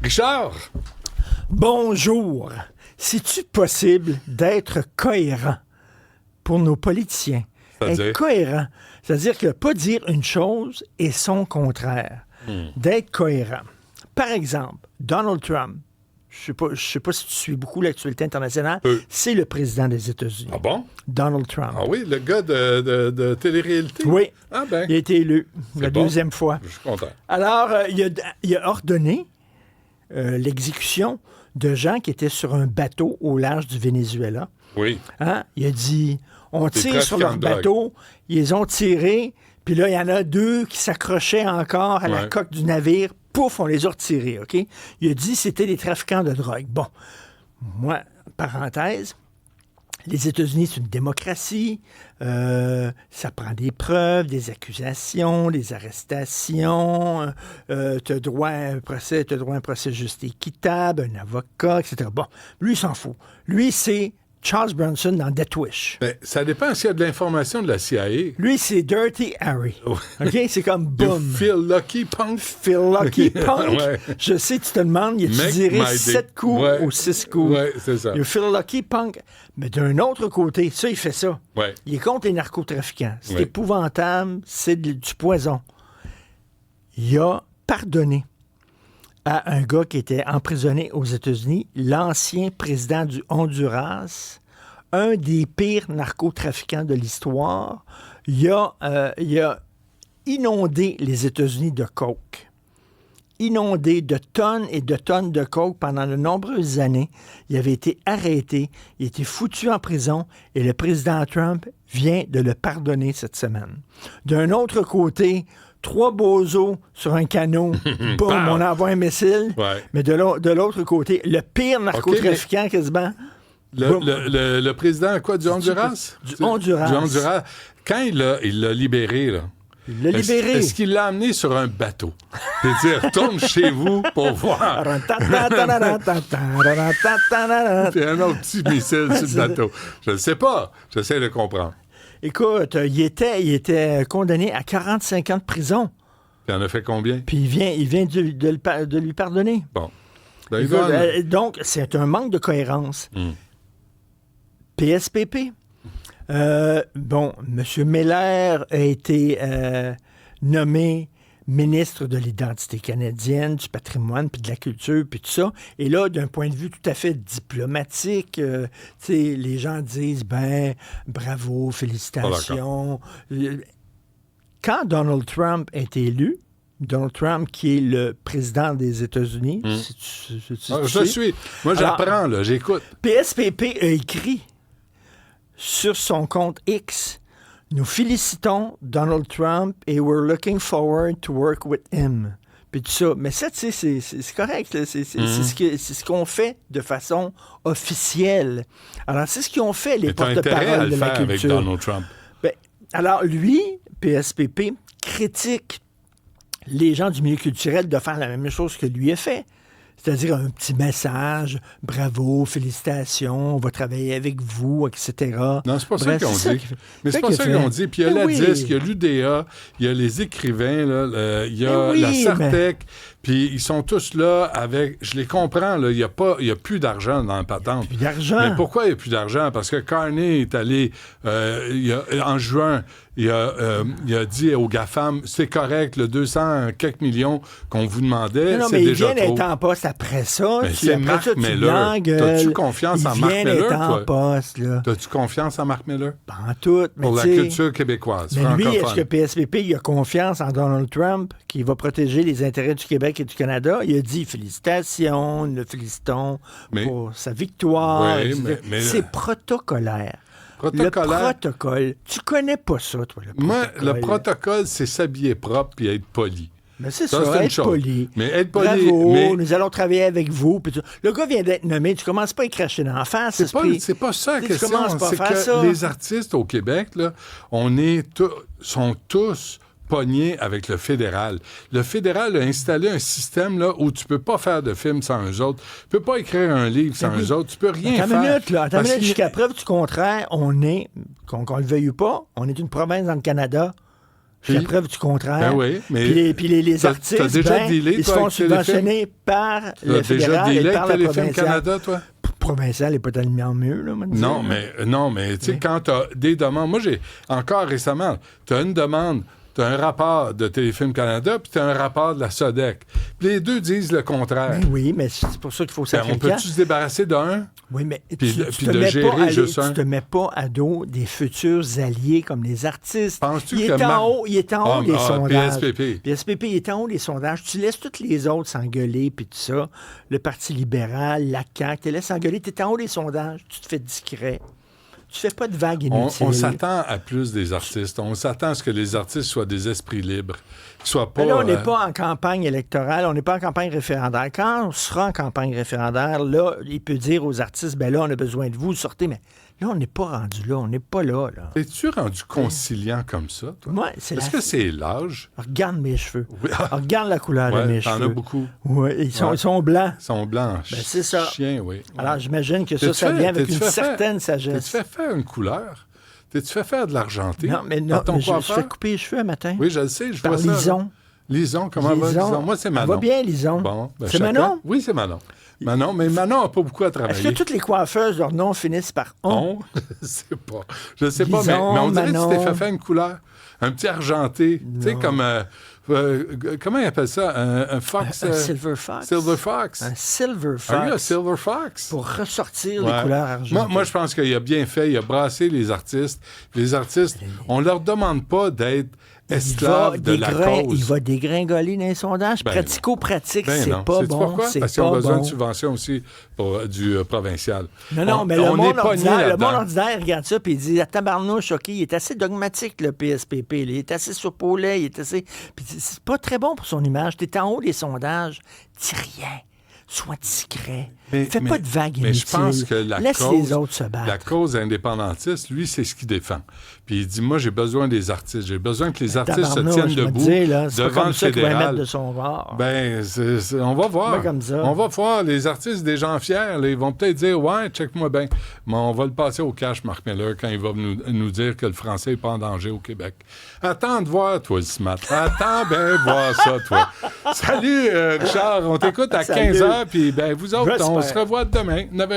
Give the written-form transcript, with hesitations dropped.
Richard! Bonjour. C'est-tu possible d'être cohérent pour nos politiciens? C'est-à-dire? Être cohérent, c'est-à-dire que pas dire une chose et son contraire. D'être cohérent. Par exemple, Donald Trump, je sais pas si tu suis beaucoup l'actualité internationale, c'est le président des États-Unis. Ah bon? Donald Trump. Ah oui, le gars de télé-réalité? Oui. Ah ben. Il a été élu la bon. deuxième fois. Je suis content. Alors, il a ordonné l'exécution de gens qui étaient sur un bateau au large du Venezuela. Oui. Hein? Il a dit, on Des tire sur leur trafiquants de bateau, ils les ont tirés, puis là, il y en a 2 qui s'accrochaient encore à la coque du navire. Pouf, on les a retirés, OK? Il a dit que c'était des trafiquants de drogue. Bon, moi, parenthèse, les États-Unis, c'est une démocratie. Ça prend des preuves, des accusations, des arrestations. Tu as droit à un procès juste et équitable, un avocat, etc. Bon, lui, il s'en fout. Lui, c'est Charles Bronson dans Death Wish. Ben, ça dépend s'il y a de l'information de la CIA. Lui, c'est Dirty Harry. OK? C'est comme boom. You feel lucky, punk? Feel lucky punk. Ouais. Je sais, tu te demandes, il a-tu Make tiré my day. 7 coups ou 6 coups? Oui, c'est ça. You feel lucky punk. Mais d'un autre côté, ça, il fait ça. Ouais. Il est contre les narcotrafiquants. C'est Ouais. épouvantable, c'est du poison. Il a pardonné à un gars qui était emprisonné aux États-Unis, l'ancien président du Honduras, un des pires narcotrafiquants de l'histoire. Il a inondé les États-Unis de coke. Inondé de tonnes et de tonnes de coke pendant de nombreuses années. Il avait été arrêté, il a été foutu en prison et le président Trump vient de le pardonner cette semaine. D'un autre côté, 3 bozos sur un canot, boum, on envoie un missile. Ouais. Mais de l'autre côté, le pire narcotrafiquant quasiment. Le président, quoi, du Honduras? Du Honduras. Du Honduras. Quand il l'a libéré, là. Il l'a libéré. Est-ce qu'il l'a amené sur un bateau? C'est-à-dire, retourne chez vous pour voir. Puis un autre petit missile sur le bateau. Je ne sais pas. J'essaie de comprendre. Écoute, il était condamné à 45 ans de prison. Il en a fait combien? Puis il vient de lui pardonner. Bon. Donc, c'est un manque de cohérence. PSPP. M. Miller a été nommé ministre de l'identité canadienne, du patrimoine, puis de la culture, puis tout ça. Et là, d'un point de vue tout à fait diplomatique, les gens disent, bravo, félicitations. Quand Donald Trump est élu, Donald Trump, qui est le président des États-Unis, je suis. Moi, j'apprends, là, j'écoute. PSPP a écrit sur son compte X, nous félicitons Donald Trump et we're looking forward to work with him. Puis tout ça. Mais ça, tu sais, c'est correct. Là. C'est ce qu'on fait de façon officielle. Alors, c'est ce qu'ils ont fait, les porte-parole de la culture. Avec Donald Trump. Alors, lui, PSPP, critique les gens du milieu culturel de faire la même chose que lui a fait. C'est-à-dire un petit message, bravo, félicitations, on va travailler avec vous, etc. Non, c'est pas ça qu'ils ont dit. Mais c'est pas ça qu'ils ont dit. Puis il y a la DISC, il y a l'UDA, il y a les écrivains, là, il y a la Sartec, puis ils sont tous là avec... Je les comprends, là, il y a plus d'argent dans la patente. Plus d'argent. Mais pourquoi il n'y a plus d'argent? Parce que Carney est allé, en juin, il a dit aux GAFAM, c'est correct, le 200 quelques millions qu'on vous demandait, c'est déjà trop. Mais il vient d'être en poste après ça. Mais c'est Marc Miller. T'as-tu confiance en Marc Miller, toi? Poste, là. T'as-tu confiance en Marc Miller? Pas en tout. Pour la culture québécoise, mais francophone. lui, est-ce que PSPP il a confiance en Donald Trump, qui va protéger les intérêts du Québec et du Canada? Il a dit félicitations, nous le félicitons pour sa victoire. Oui, mais c'est protocolaire. Le protocole, tu connais pas ça, toi, le protocole. Moi, le protocole, c'est s'habiller propre et être poli. Mais c'est ça, être poli. Mais être poli. Bravo, nous allons travailler avec vous. Puis le gars vient d'être nommé, tu commences pas à y cracher dans la face. C'est pas ça la question. C'est que les artistes au Québec, là, sont tous pognés avec le fédéral. Le fédéral a installé un système là, où tu peux pas faire de film sans eux autres. Tu peux pas écrire un livre sans eux autres. Tu peux rien faire. Attends une minute, jusqu'à preuve du contraire, on est, qu'on le veuille ou pas, on est une province dans le Canada. J'ai la preuve du contraire. Ben oui, mais puis les artistes, ils se font subventionner par le fédéral et par le provincial. Canada, toi? Provincial n'est pas tellement mieux, là, Non, mais tu sais, quand tu as des demandes... Moi, j'ai encore récemment, tu as une demande, tu as un rapport de Téléfilm Canada, puis tu as un rapport de la SODEC. Puis les deux disent le contraire. Oui, mais c'est pour ça qu'il faut sacrifier. On peut-tu se débarrasser d'un? Oui, mais puis de gérer juste un? Tu te mets pas à dos des futurs alliés comme les artistes. Penses-tu il est en haut des sondages. PSPP, il est en haut des sondages. Tu laisses tous les autres s'engueuler, puis tout ça. Le Parti libéral, la CAQ, tu les laisses s'engueuler. Tu es en haut des sondages. Tu te fais discret. Tu fais pas de vagues inutiles. On s'attend à plus des artistes. On s'attend à ce que les artistes soient des esprits libres. Qu'ils soient pas... Mais là, on n'est pas en campagne électorale, on n'est pas en campagne référendaire. Quand on sera en campagne référendaire, là, il peut dire aux artistes, ben là, on a besoin de vous, sortez. Mais là, on n'est pas rendu là, on n'est pas là. Es-tu rendu conciliant comme ça, toi? Moi, Est-ce que c'est l'âge? Regarde mes cheveux. Oui. Regarde la couleur de mes cheveux. T'en as beaucoup. Oui, ils sont blancs. Ils sont blancs. Ben, c'est ça. Chien, oui. Alors, j'imagine que ça vient avec une certaine sagesse. T'es-tu fait faire une couleur? T'es-tu fait faire de l'argenté? Non, mais je fais couper les cheveux un matin. Oui, je le sais, je vois ça. Par Lison. Lison, comment va Lison? Moi, c'est Manon. Ça va bien, Lison. Bon, c'est Manon? Oui, c'est Manon. Manon, mais Manon n'a pas beaucoup à travailler. Est-ce que toutes les coiffeuses, leur nom finissent par on? Je sais pas. Je sais pas, mais on dirait que tu t'es fait faire une couleur. Un petit argenté. Tu sais, comme... comment ils appellent ça? Un fox? Un silver fox. Silver fox. Un silver fox. Ah oui, un silver fox. Pour ressortir les couleurs argentées. Moi, je pense qu'il a bien fait. Il a brassé les artistes. Les artistes, on leur demande pas d'être esclaves de la cause. Il va dégringoler dans les sondages. Pratico-pratique, c'est pas bon. Pourquoi? Parce qu'ils ont besoin de subventions aussi du provincial. Non, mais le monde ordinaire regarde ça et il dit, tabarnouche, OK, il est assez dogmatique, le PSPP. Il est assez soupe au lait, il est assez... Puis c'est pas très bon pour son image. T'es en haut des sondages. Dis rien. Sois discret. Fais pas de vagues inutiles. Mais je pense que les autres se battre. La cause indépendantiste, lui, c'est ce qu'il défend. Puis il dit, moi, j'ai besoin des artistes. J'ai besoin que les artistes se tiennent debout devant le fédéral. De son bord. On va voir. Comme ça. On va voir. Les artistes, des gens fiers, là, ils vont peut-être dire, ouais, check-moi bien. Mais on va le passer au cash, Marc Miller, quand il va nous dire que le français n'est pas en danger au Québec. Attends de voir, toi, ce matin. Attends bien voir ça, toi. Salut, Richard. On t'écoute à 15h. Puis, vous autres, on se revoit demain, 9h30.